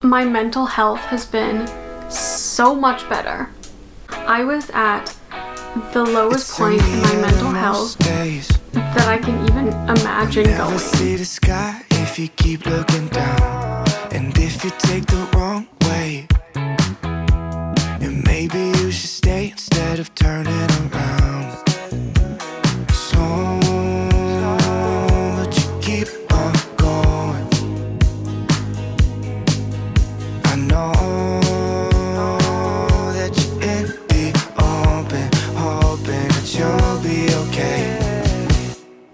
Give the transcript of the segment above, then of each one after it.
my mental health has been so much better. I was at the lowest point in my mental health that I can even imagine going. See the sky if you keep looking down, and if you take the wrong way, and maybe you should stay instead of turning around. So, but you keep on going. I know that you're in the open, hoping that you'll be okay.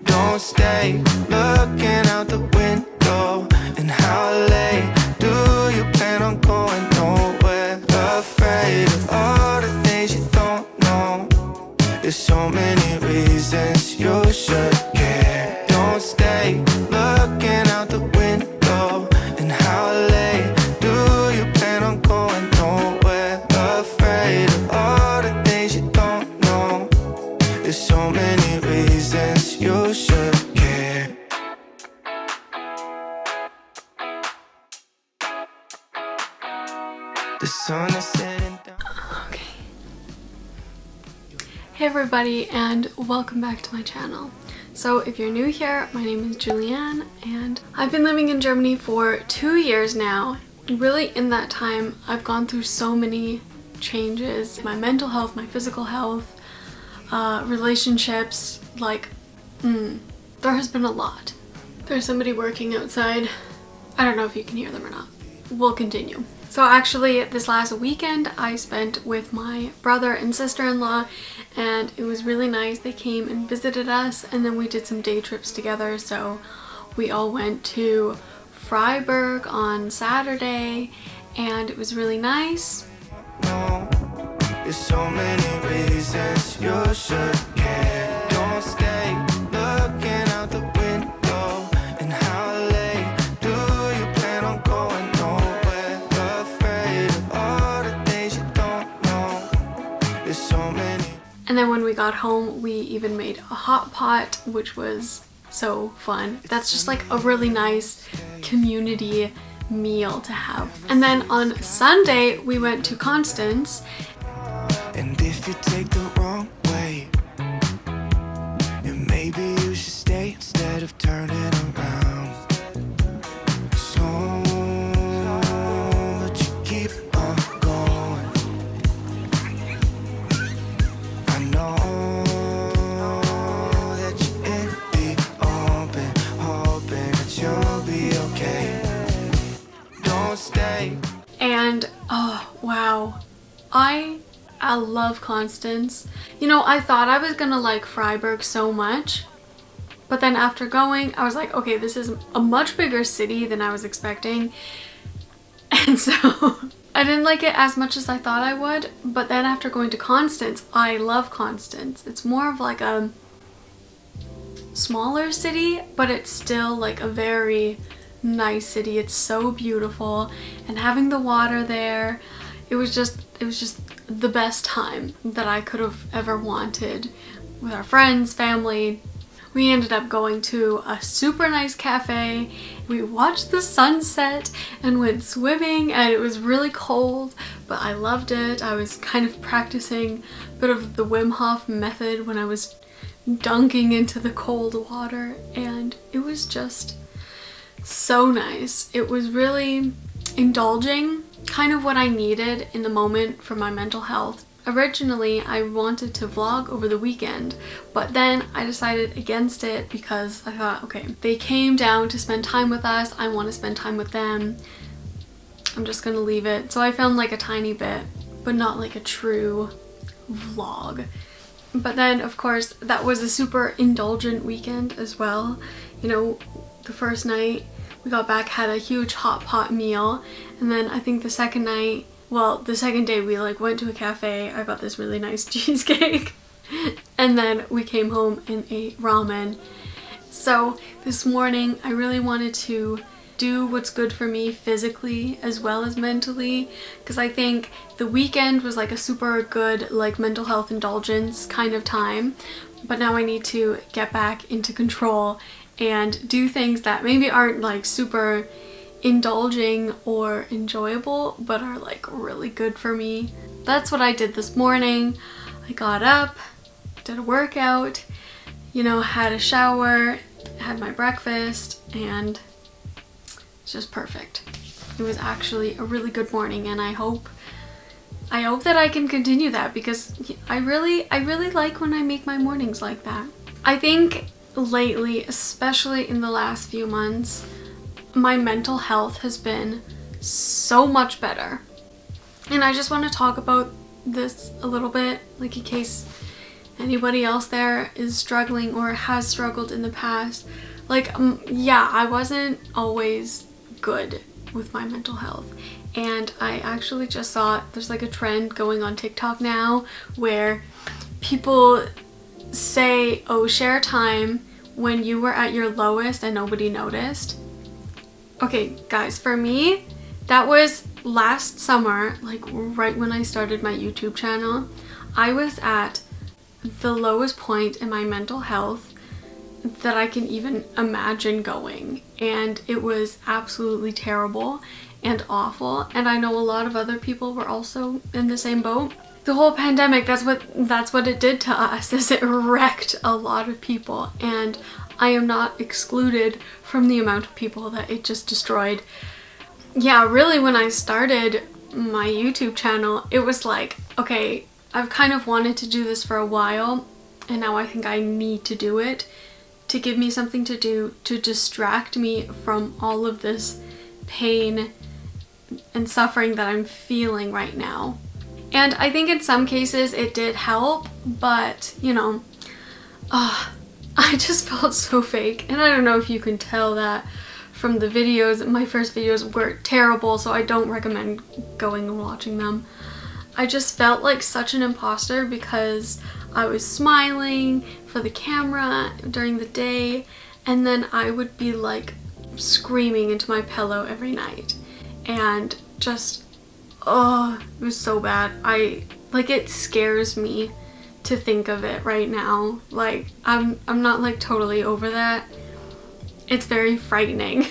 Don't stay looking out the window. And how late do you plan on going? Nowhere. Afraid of all the things you don't know. There's so many reasons you should care. Don't stay looking out the window. And how late do you plan on going? Nowhere. Afraid of all the things you don't know. There's so many reasons you should care. The sun is setting down. Okay. Hey everybody, and welcome back to my channel. So if you're new here, my name is Julianne, and I've been living in Germany for 2 years now. Really, in that time, I've gone through so many changes. My mental health, my physical health, relationships, like, there has been a lot. There's somebody working outside. I don't know if you can hear them or not. We'll continue. So actually, this last weekend I spent with my brother and sister-in-law, and it was really nice. They came and visited us, and then we did some day trips together. So we all went to Freiburg on Saturday, and it was really nice. No, there's so many reasons you should care. Don't stay looking out the window. And how late do you plan on going? Nowhere. Afraid of all the things you don't know. There's so many. And then when we got home, we even made a hot pot, which was so fun. That's just like a really nice community meal to have. And then on Sunday, we went to Constance. And if you take the wrong way, then maybe you should stay instead of turning around. So, but you keep on going. I know that you're in the open, hoping that you'll be okay. Don't stay. And oh wow, I love Constance. You know, I thought I was gonna like Freiburg so much, but then after going, I was like, okay, this is a much bigger city than I was expecting. And so I didn't like it as much as I thought I would. But then after going to Constance, I love Constance. It's more of like a smaller city, but it's still like a very nice city. It's so beautiful, and having the water there, it was just the best time that I could have ever wanted with our friends, family. We ended up going to a super nice cafe. We watched the sunset and went swimming, and it was really cold, but I loved it. I was kind of practicing a bit of the Wim Hof method when I was dunking into the cold water, and it was just so nice. It was really indulging, kind of what I needed in the moment for my mental health. Originally, I wanted to vlog over the weekend, but then I decided against it because I thought, okay, they came down to spend time with us. I want to spend time with them. I'm just gonna leave it. So I filmed like a tiny bit, but not like a true vlog. But then, of course, that was a super indulgent weekend as well. You know, the first night we got back, had a huge hot pot meal, and then I think the second night, well, the second day we like went to a cafe. I got this really nice cheesecake, and then we came home and ate ramen. So this morning I really wanted to do what's good for me physically as well as mentally, because I think the weekend was like a super good like mental health indulgence kind of time, but now I need to get back into control and do things that maybe aren't like super indulging or enjoyable, but are like really good for me. That's what I did this morning. I got up, did a workout, had a shower, had my breakfast, and it's just perfect. It was actually a really good morning, and I hope that I can continue that, because I really like when I make my mornings like that. I think lately, especially in the last few months, my mental health has been so much better. And I just want to talk about this a little bit, like in case anybody else there is struggling or has struggled in the past. Yeah, I wasn't always good with my mental health. And I actually just saw there's like a trend going on TikTok now where people say, oh, share time when you were at your lowest and nobody noticed. Okay, guys, for me, that was last summer, like right when I started my YouTube channel. I was at the lowest point in my mental health that I can even imagine going, and it was absolutely terrible and awful. And I know a lot of other people were also in the same boat. The whole pandemic, that's what it did to us, is it wrecked a lot of people, and I am not excluded from the amount of people that it just destroyed. Yeah, really, when I started my YouTube channel, it was like, okay, I've kind of wanted to do this for a while, and now I think I need to do it to give me something to do to distract me from all of this pain and suffering that I'm feeling right now. And I think in some cases it did help, but I just felt so fake. And I don't know if you can tell that from the videos. My first videos were terrible, so I don't recommend going and watching them. I just felt like such an imposter because I was smiling for the camera during the day, and then I would be like screaming into my pillow every night, and just, oh, it was so bad. It scares me to think of it right now. Like, I'm not like totally over that. It's very frightening.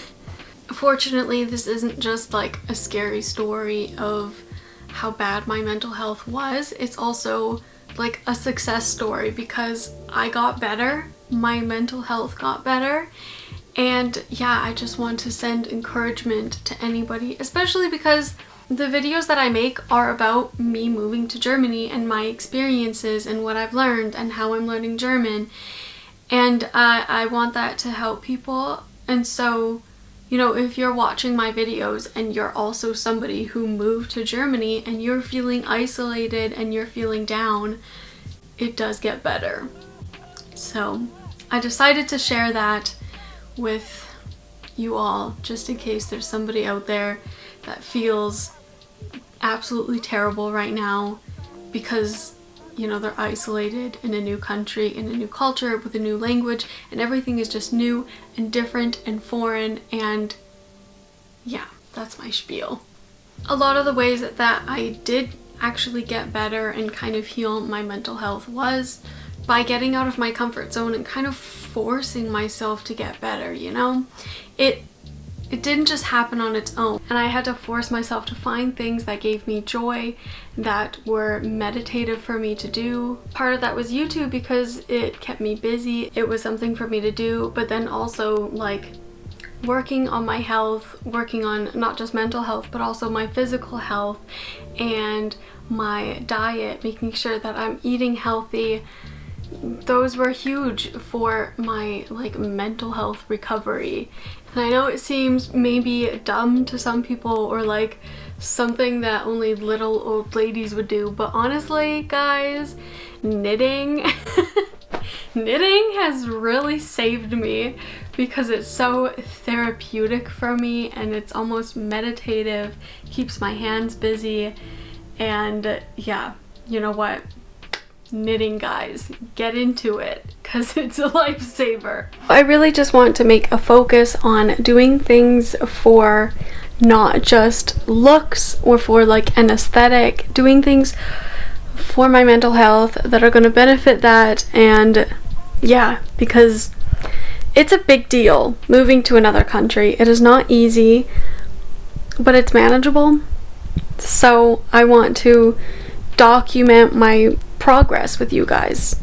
Fortunately, this isn't just like a scary story of how bad my mental health was. It's also like a success story, because I got better, my mental health got better. And yeah, I just want to send encouragement to anybody, especially because the videos that I make are about me moving to Germany and my experiences and what I've learned and how I'm learning German. And I want that to help people. And so, if you're watching my videos and you're also somebody who moved to Germany and you're feeling isolated and you're feeling down, it does get better. So I decided to share that with you all, just in case there's somebody out there that feels absolutely terrible right now because they're isolated in a new country, in a new culture, with a new language, and everything is just new and different and foreign. And yeah, that's my spiel. A lot of the ways that I did actually get better and kind of heal my mental health was by getting out of my comfort zone and kind of forcing myself to get better. It didn't just happen on its own, and I had to force myself to find things that gave me joy, that were meditative for me to do. Part of that was YouTube, because it kept me busy. It was something for me to do, but then also like working on my health, working on not just mental health, but also my physical health and my diet, making sure that I'm eating healthy. Those were huge for my mental health recovery. And I know it seems maybe dumb to some people, or like something that only little old ladies would do, but honestly, guys, knitting knitting has really saved me, because it's so therapeutic for me and it's almost meditative, keeps my hands busy. And yeah, you know what? Knitting, guys, get into it, because it's a lifesaver. I really just want to make a focus on doing things for not just looks or for like an aesthetic, doing things for my mental health that are going to benefit that. And yeah, because it's a big deal moving to another country. It is not easy. but it's manageable. So I want to document my progress with you guys.